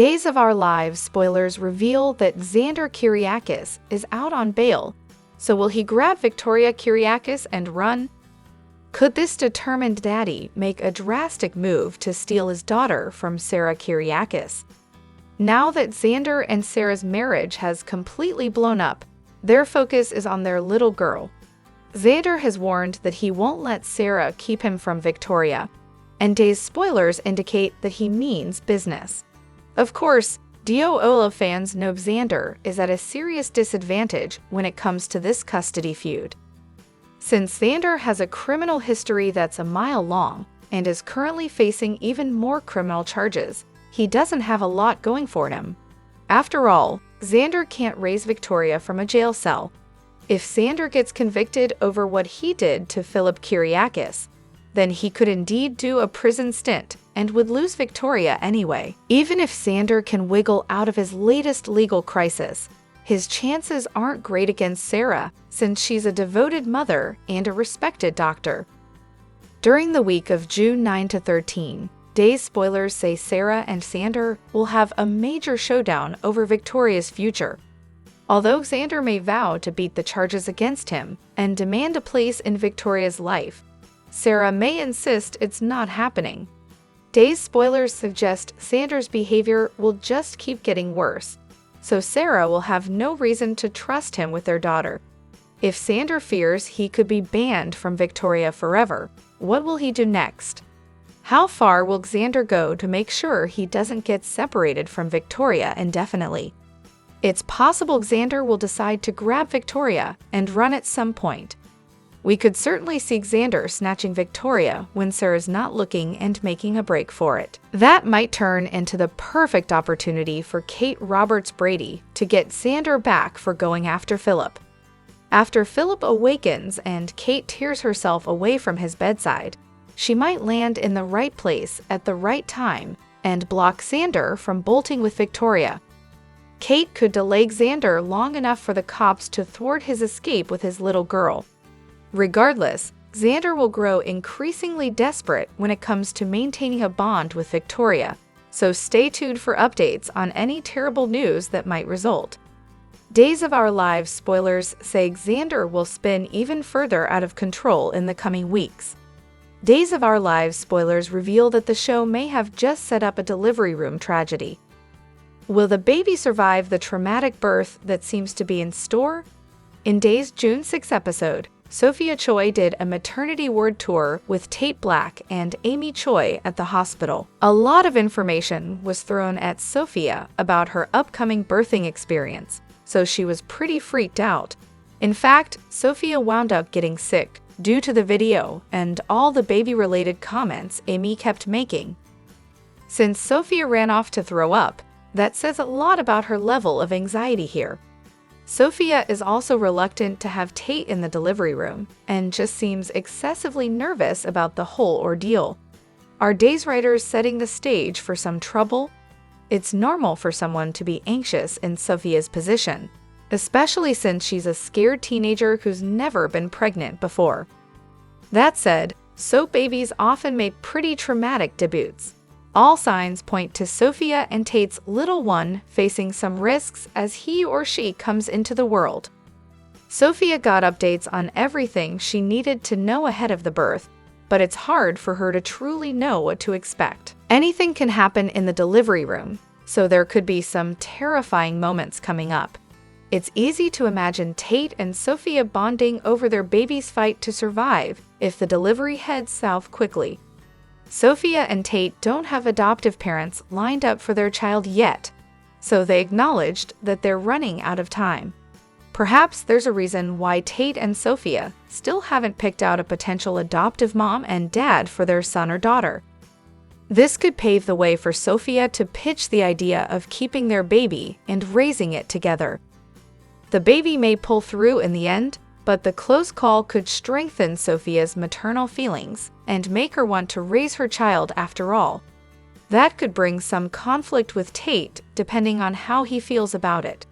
Days of Our Lives spoilers reveal that Xander Kyriakis is out on bail, so will he grab Victoria Kyriakis and run? Could this determined daddy make a drastic move to steal his daughter from Sarah Kyriakis? Now that Xander and Sarah's marriage has completely blown up, their focus is on their little girl. Xander has warned that he won't let Sarah keep him from Victoria, and Days spoilers indicate that he means business. Of course, Ola fans know Xander is at a serious disadvantage when it comes to this custody feud. Since Xander has a criminal history that's a mile long and is currently facing even more criminal charges, he doesn't have a lot going for him. After all, Xander can't raise Victoria from a jail cell. If Xander gets convicted over what he did to Philip Kyriakis, then he could indeed do a prison stint and would lose Victoria anyway. Even if Xander can wiggle out of his latest legal crisis, his chances aren't great against Sarah, since she's a devoted mother and a respected doctor. During the week of June 9 to 13, Days spoilers say Sarah and Xander will have a major showdown over Victoria's future. Although Xander may vow to beat the charges against him and demand a place in Victoria's life, Sarah may insist it's not happening. Days spoilers suggest Xander's behavior will just keep getting worse, so Sarah will have no reason to trust him with their daughter. If Xander fears he could be banned from Victoria forever, what will he do next? How far will Xander go to make sure he doesn't get separated from Victoria indefinitely? It's possible Xander will decide to grab Victoria and run at some point. We could certainly see Xander snatching Victoria when Sarah's not looking and making a break for it. That might turn into the perfect opportunity for Kate Roberts Brady to get Xander back for going after Philip. After Philip awakens and Kate tears herself away from his bedside, she might land in the right place at the right time and block Xander from bolting with Victoria. Kate could delay Xander long enough for the cops to thwart his escape with his little girl. Regardless, Xander will grow increasingly desperate when it comes to maintaining a bond with Victoria, so stay tuned for updates on any terrible news that might result. Days of Our Lives spoilers say Xander will spin even further out of control in the coming weeks. Days of Our Lives spoilers reveal that the show may have just set up a delivery room tragedy. Will the baby survive the traumatic birth that seems to be in store? In Days' June 6 episode, Sophia Choi did a maternity ward tour with Tate Black and Amy Choi at the hospital. A lot of information was thrown at Sophia about her upcoming birthing experience, so she was pretty freaked out. In fact, Sophia wound up getting sick due to the video and all the baby-related comments Amy kept making. Since Sophia ran off to throw up, that says a lot about her level of anxiety here. Sophia is also reluctant to have Tate in the delivery room and just seems excessively nervous about the whole ordeal. Are Days writers setting the stage for some trouble? It's normal for someone to be anxious in Sophia's position, especially since she's a scared teenager who's never been pregnant before. That said, soap babies often make pretty traumatic debuts. All signs point to Sophia and Tate's little one facing some risks as he or she comes into the world. Sophia got updates on everything she needed to know ahead of the birth, but it's hard for her to truly know what to expect. Anything can happen in the delivery room, so there could be some terrifying moments coming up. It's easy to imagine Tate and Sophia bonding over their baby's fight to survive if the delivery heads south quickly. Sophia and Tate don't have adoptive parents lined up for their child yet, so they acknowledged that they're running out of time. Perhaps there's a reason why Tate and Sophia still haven't picked out a potential adoptive mom and dad for their son or daughter. This could pave the way for Sophia to pitch the idea of keeping their baby and raising it together. The baby may pull through in the end, but the close call could strengthen Sophia's maternal feelings and make her want to raise her child after all. That could bring some conflict with Tate, depending on how he feels about it.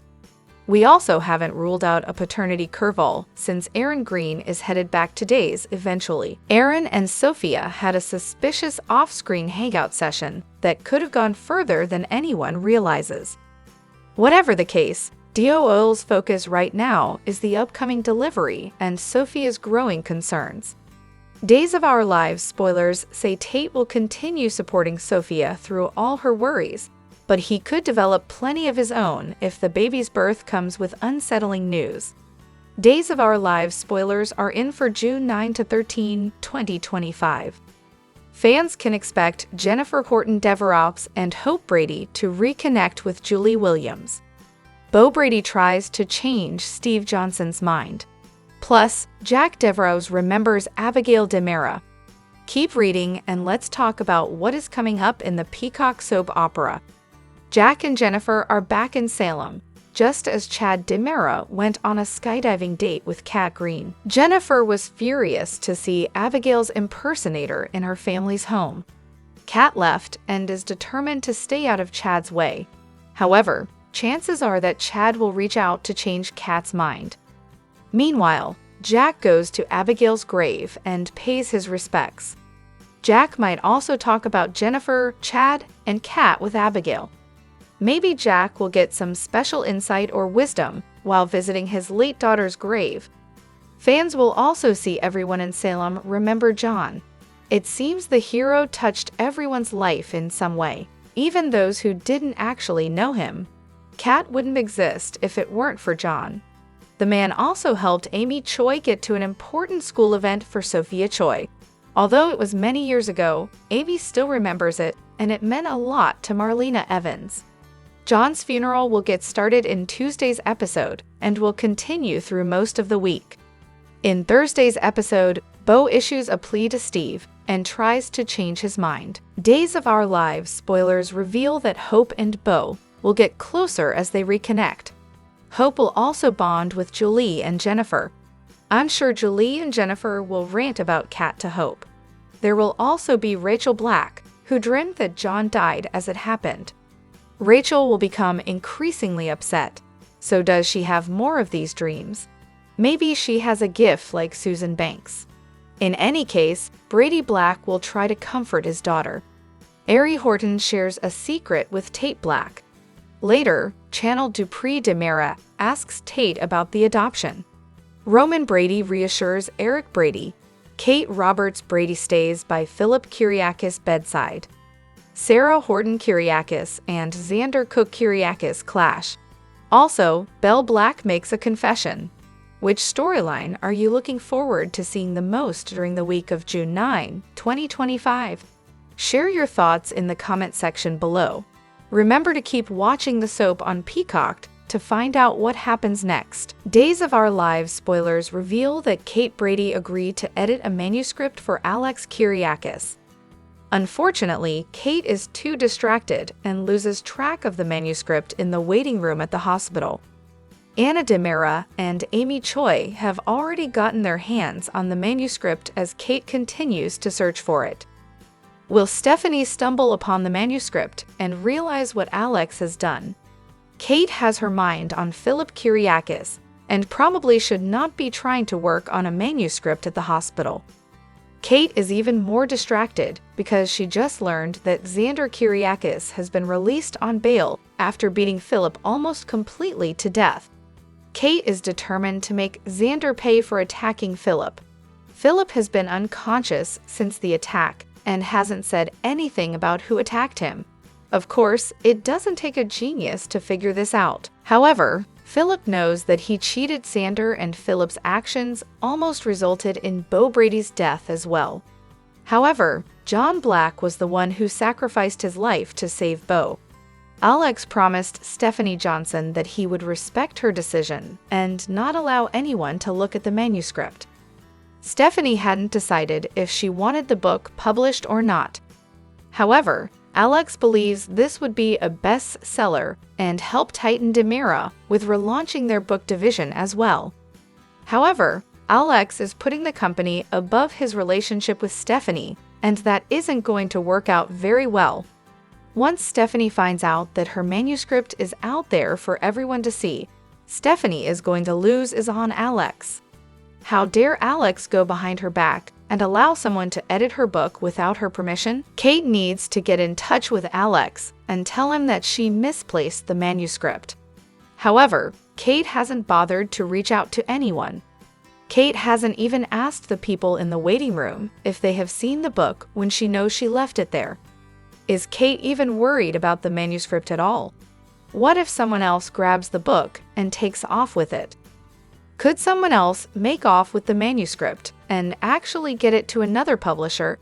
We also haven't ruled out a paternity curveball, since Aaron Green is headed back to Days eventually. Aaron and Sophia had a suspicious off-screen hangout session that could have gone further than anyone realizes. Whatever the case, DOO's focus right now is the upcoming delivery and Sophia's growing concerns. Days of Our Lives spoilers say Tate will continue supporting Sophia through all her worries, but he could develop plenty of his own if the baby's birth comes with unsettling news. Days of Our Lives spoilers are in for June 9 to 13, 2025. Fans can expect Jennifer Horton Devereaux and Hope Brady to reconnect with Julie Williams. Bo Brady tries to change Steve Johnson's mind. Plus, Jack Devereaux remembers Abigail DiMera. Keep reading and let's talk about what is coming up in the Peacock soap opera. Jack and Jennifer are back in Salem, just as Chad DiMera went on a skydiving date with Kat Green. Jennifer was furious to see Abigail's impersonator in her family's home. Kat left and is determined to stay out of Chad's way. However, chances are that Chad will reach out to change Kat's mind. Meanwhile, Jack goes to Abigail's grave and pays his respects. Jack might also talk about Jennifer, Chad, and Kat with Abigail. Maybe Jack will get some special insight or wisdom while visiting his late daughter's grave. Fans will also see everyone in Salem remember John. It seems the hero touched everyone's life in some way, even those who didn't actually know him. Kat wouldn't exist if it weren't for John. The man also helped Amy Choi get to an important school event for Sophia Choi. Although it was many years ago, Amy still remembers it, and it meant a lot to Marlena Evans. John's funeral will get started in Tuesday's episode and will continue through most of the week. In Thursday's episode, Bo issues a plea to Steve and tries to change his mind. Days of Our Lives spoilers reveal that Hope and Bo will get closer as they reconnect. Hope will also bond with Julie and Jennifer. I'm sure Julie and Jennifer will rant about Kat to Hope. There will also be Rachel Black, who dreamed that John died as it happened. Rachel will become increasingly upset. So does she have more of these dreams? Maybe she has a gift like Susan Banks. In any case, Brady Black will try to comfort his daughter. Ari Horton shares a secret with Tate Black. Later, Channel Dupree DiMera asks Tate about the adoption. Roman Brady reassures Eric Brady. Kate Roberts Brady stays by Philip Kyriakis' bedside. Sarah Horton Kyriakis and Xander Cook Kyriakis clash. Also, Belle Black makes a confession. Which storyline are you looking forward to seeing the most during the week of June 9, 2025? Share your thoughts in the comment section below. Remember to keep watching the soap on Peacock to find out what happens next. Days of Our Lives spoilers reveal that Kate Brady agreed to edit a manuscript for Alex Kyriakis. Unfortunately, Kate is too distracted and loses track of the manuscript in the waiting room at the hospital. Anna DiMera and Amy Choi have already gotten their hands on the manuscript as Kate continues to search for it. Will Stephanie stumble upon the manuscript and realize what Alex has done? Kate has her mind on Philip Kyriakis and probably should not be trying to work on a manuscript at the hospital. Kate is even more distracted because she just learned that Xander Kyriakis has been released on bail after beating Philip almost completely to death. Kate is determined to make Xander pay for attacking Philip. Philip has been unconscious since the attack and hasn't said anything about who attacked him. Of course, it doesn't take a genius to figure this out. However, Philip knows that he cheated Xander, and Philip's actions almost resulted in Bo Brady's death as well. However, John Black was the one who sacrificed his life to save Bo. Alex promised Stephanie Johnson that he would respect her decision and not allow anyone to look at the manuscript. Stephanie hadn't decided if she wanted the book published or not. However, Alex believes this would be a bestseller and help Titan DiMera with relaunching their book division as well. However, Alex is putting the company above his relationship with Stephanie, and that isn't going to work out very well. Once Stephanie finds out that her manuscript is out there for everyone to see, Stephanie is going to lose is on Alex. How dare Alex go behind her back and allow someone to edit her book without her permission? Kate needs to get in touch with Alex and tell him that she misplaced the manuscript. However, Kate hasn't bothered to reach out to anyone. Kate hasn't even asked the people in the waiting room if they have seen the book when she knows she left it there. Is Kate even worried about the manuscript at all? What if someone else grabs the book and takes off with it? Could someone else make off with the manuscript and actually get it to another publisher?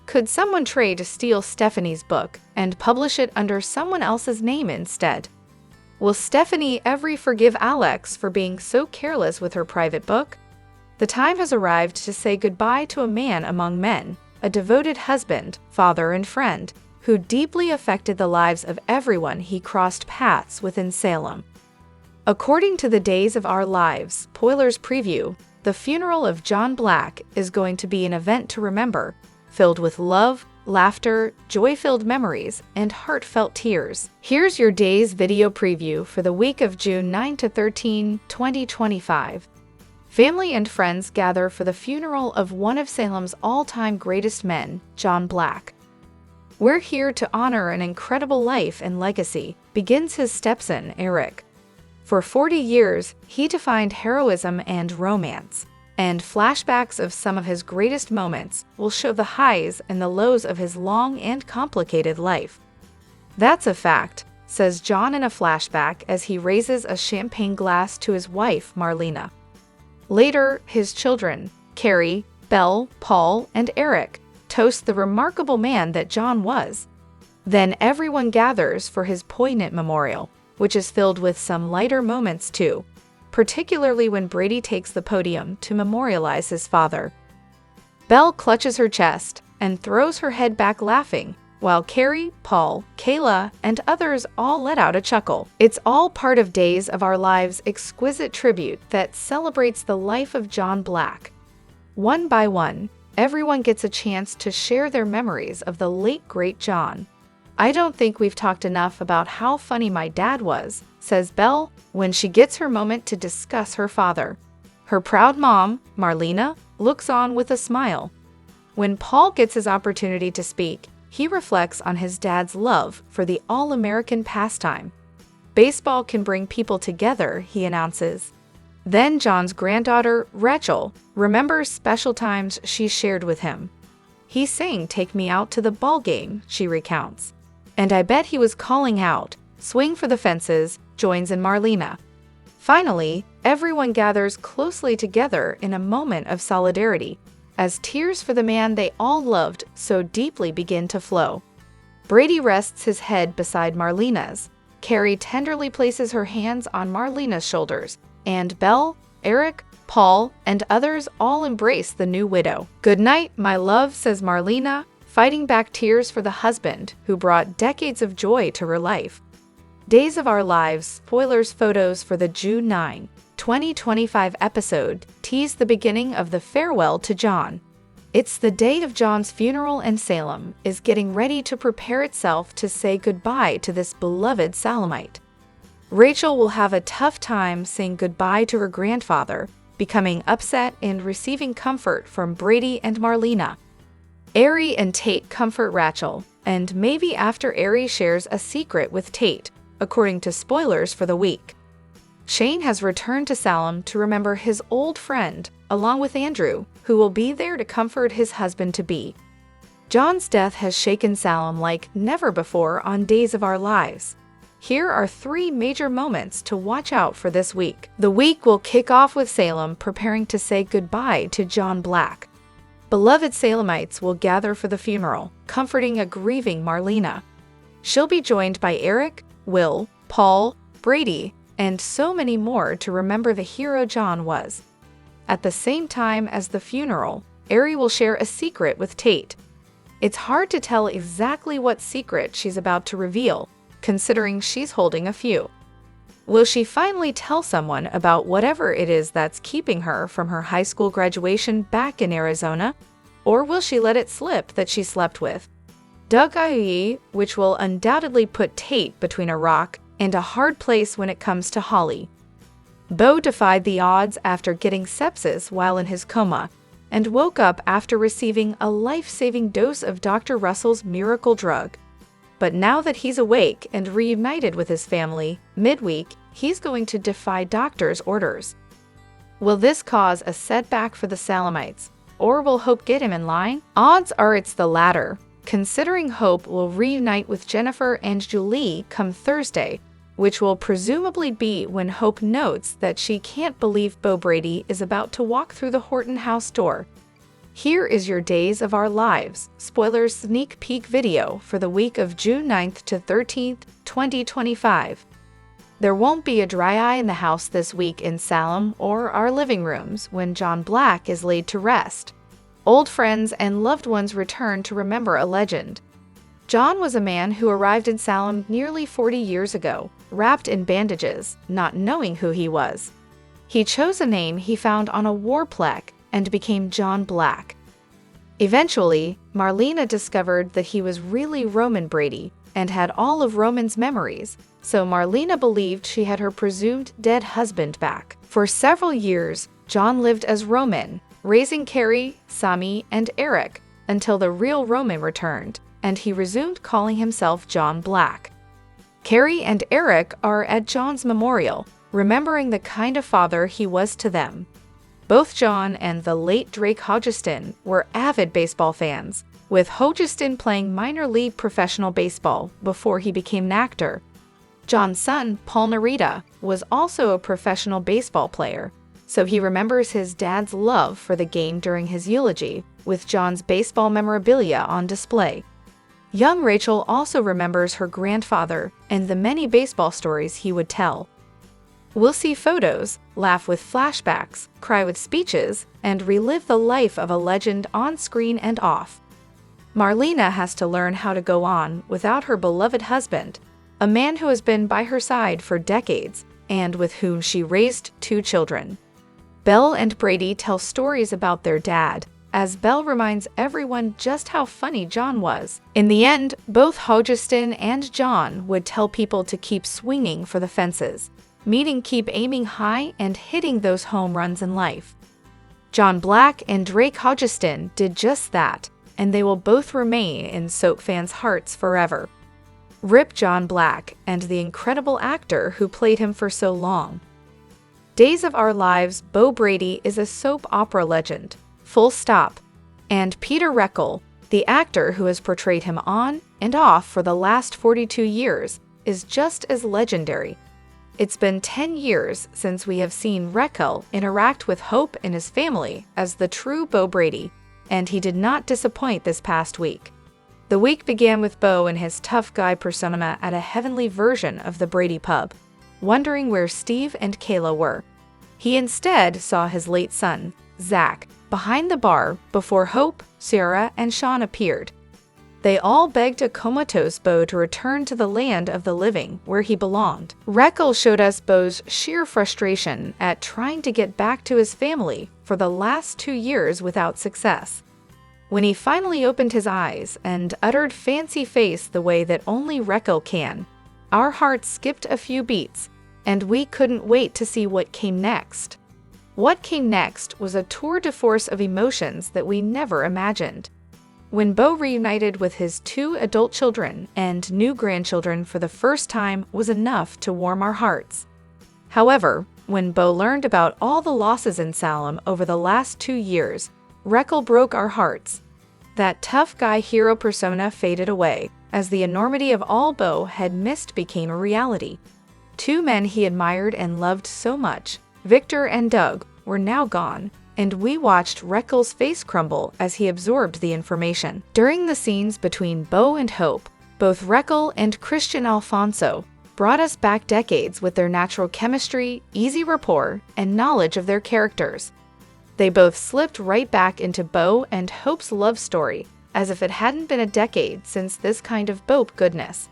Could someone try to steal Stephanie's book and publish it under someone else's name instead? Will Stephanie ever forgive Alex for being so careless with her private book? The time has arrived to say goodbye to a man among men, a devoted husband, father, and friend, who deeply affected the lives of everyone he crossed paths with in Salem. According to the Days of Our Lives spoilers preview, the funeral of John Black is going to be an event to remember, filled with love, laughter, joy-filled memories, and heartfelt tears. Here's your day's video preview for the week of June 9 to 13, 2025. Family and friends gather for the funeral of one of Salem's all-time greatest men, John Black. "We're here to honor an incredible life and legacy," begins his stepson, Eric. For 40 years, he defined heroism and romance, and flashbacks of some of his greatest moments will show the highs and the lows of his long and complicated life. "That's a fact," says John in a flashback as he raises a champagne glass to his wife, Marlena. Later, his children, Carrie, Belle, Paul, and Eric, toast the remarkable man that John was. Then everyone gathers for his poignant memorial, which is filled with some lighter moments too, particularly when Brady takes the podium to memorialize his father. Belle clutches her chest and throws her head back laughing, while Carrie, Paul, Kayla, and others all let out a chuckle. It's all part of Days of Our Lives' exquisite tribute that celebrates the life of John Black. One by one, everyone gets a chance to share their memories of the late great John. "I don't think we've talked enough about how funny my dad was," says Belle when she gets her moment to discuss her father. Her proud mom, Marlena, looks on with a smile. When Paul gets his opportunity to speak, he reflects on his dad's love for the all-American pastime. "Baseball can bring people together," he announces. Then John's granddaughter, Rachel, remembers special times she shared with him. "He sang 'Take Me Out to the Ball Game,'" she recounts. "And I bet he was calling out, 'Swing for the fences,'" joins in Marlena. Finally, everyone gathers closely together in a moment of solidarity, as tears for the man they all loved so deeply begin to flow. Brady rests his head beside Marlena's. Carrie tenderly places her hands on Marlena's shoulders, and Belle, Eric, Paul, and others all embrace the new widow. "Good night, my love," says Marlena, fighting back tears for the husband who brought decades of joy to her life. Days of Our Lives spoilers photos for the June 9, 2025 episode tease the beginning of the farewell to John. It's the day of John's funeral, and Salem is getting ready to prepare itself to say goodbye to this beloved Salemite. Rachel will have a tough time saying goodbye to her grandfather, becoming upset and receiving comfort from Brady and Marlena. Ari and Tate comfort Rachel, and maybe after Ari shares a secret with Tate, according to spoilers for the week. Shane has returned to Salem to remember his old friend, along with Andrew, who will be there to comfort his husband-to-be. John's death has shaken Salem like never before on Days of Our Lives. Here are 3 major moments to watch out for this week. The week will kick off with Salem preparing to say goodbye to John Black. Beloved Salemites will gather for the funeral, comforting a grieving Marlena. She'll be joined by Eric, Will, Paul, Brady, and so many more to remember the hero John was. At the same time as the funeral, Ari will share a secret with Tate. It's hard to tell exactly what secret she's about to reveal, considering she's holding a few. Will she finally tell someone about whatever it is that's keeping her from her high school graduation back in Arizona? Or will she let it slip that she slept with Doug Ie, which will undoubtedly put Tate between a rock and a hard place when it comes to Holly? Bo defied the odds after getting sepsis while in his coma, and woke up after receiving a life-saving dose of Dr. Russell's miracle drug. But now that he's awake and reunited with his family, midweek, he's going to defy doctors' orders. Will this cause a setback for the Salemites, or will Hope get him in line? Odds are it's the latter, considering Hope will reunite with Jennifer and Julie come Thursday, which will presumably be when Hope notes that she can't believe Bo Brady is about to walk through the Horton house door. Here is your Days of Our Lives spoilers sneak peek video for the week of June 9th to 13th, 2025. There won't be a dry eye in the house this week in Salem or our living rooms when John Black is laid to rest. Old friends and loved ones return to remember a legend. John was a man who arrived in Salem nearly 40 years ago, wrapped in bandages, not knowing who he was. He chose a name he found on a war plaque and became John Black. Eventually, Marlena discovered that he was really Roman Brady and had all of Roman's memories, so Marlena believed she had her presumed dead husband back. For several years, John lived as Roman, raising Carrie, Sammy, and Eric until the real Roman returned, and he resumed calling himself John Black. Carrie and Eric are at John's memorial, remembering the kind of father he was to them. Both John and the late Drake Hodgeston were avid baseball fans, with Hodgeston playing minor league professional baseball before he became an actor. John's son, Paul Narita, was also a professional baseball player, so he remembers his dad's love for the game during his eulogy, with John's baseball memorabilia on display. Young Rachel also remembers her grandfather and the many baseball stories he would tell. We'll see photos, laugh with flashbacks, cry with speeches, and relive the life of a legend on screen and off. Marlena has to learn how to go on without her beloved husband, a man who has been by her side for decades and with whom she raised 2 children. Belle and Brady tell stories about their dad, as Belle reminds everyone just how funny John was. In the end, both Hodgeston and John would tell people to keep swinging for the fences, meaning keep aiming high and hitting those home runs in life. John Black and Drake Hodgeston did just that, and they will both remain in soap fans' hearts forever. Rip John Black and the incredible actor who played him for so long. Days of Our Lives, Bo Brady is a soap opera legend, full stop. And Peter Reckell, the actor who has portrayed him on and off for the last 42 years, is just as legendary. It's been 10 years since we have seen Reckell interact with Hope and his family as the true Bo Brady, and he did not disappoint this past week. The week began with Bo and his tough guy persona at a heavenly version of the Brady pub, wondering where Steve and Kayla were. He instead saw his late son, Zach, behind the bar before Hope, Sarah, and Sean appeared. They all begged a comatose Bo to return to the land of the living where he belonged. Reckell showed us Bo's sheer frustration at trying to get back to his family for the last 2 years without success. When he finally opened his eyes and uttered fancy face the way that only Reckell can, our hearts skipped a few beats, and we couldn't wait to see what came next. What came next was a tour de force of emotions that we never imagined. When Bo reunited with his 2 adult children and new grandchildren for the first time was enough to warm our hearts. However, when Bo learned about all the losses in Salem over the last 2 years, Reckell broke our hearts. That tough guy hero persona faded away, as the enormity of all Bo had missed became a reality. 2 men he admired and loved so much, Victor and Doug, were now gone, and we watched Reckell's face crumble as he absorbed the information. During the scenes between Bo and Hope, both Reckell and Christian Alfonso brought us back decades with their natural chemistry, easy rapport, and knowledge of their characters. They both slipped right back into Bo and Hope's love story, as if it hadn't been a decade since this kind of Bope goodness.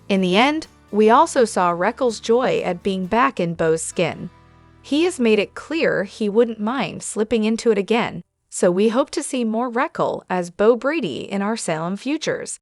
In the end, we also saw Reckell's joy at being back in Bo's skin. He has made it clear he wouldn't mind slipping into it again, so we hope to see more Reckell as Bo Brady in our Salem futures.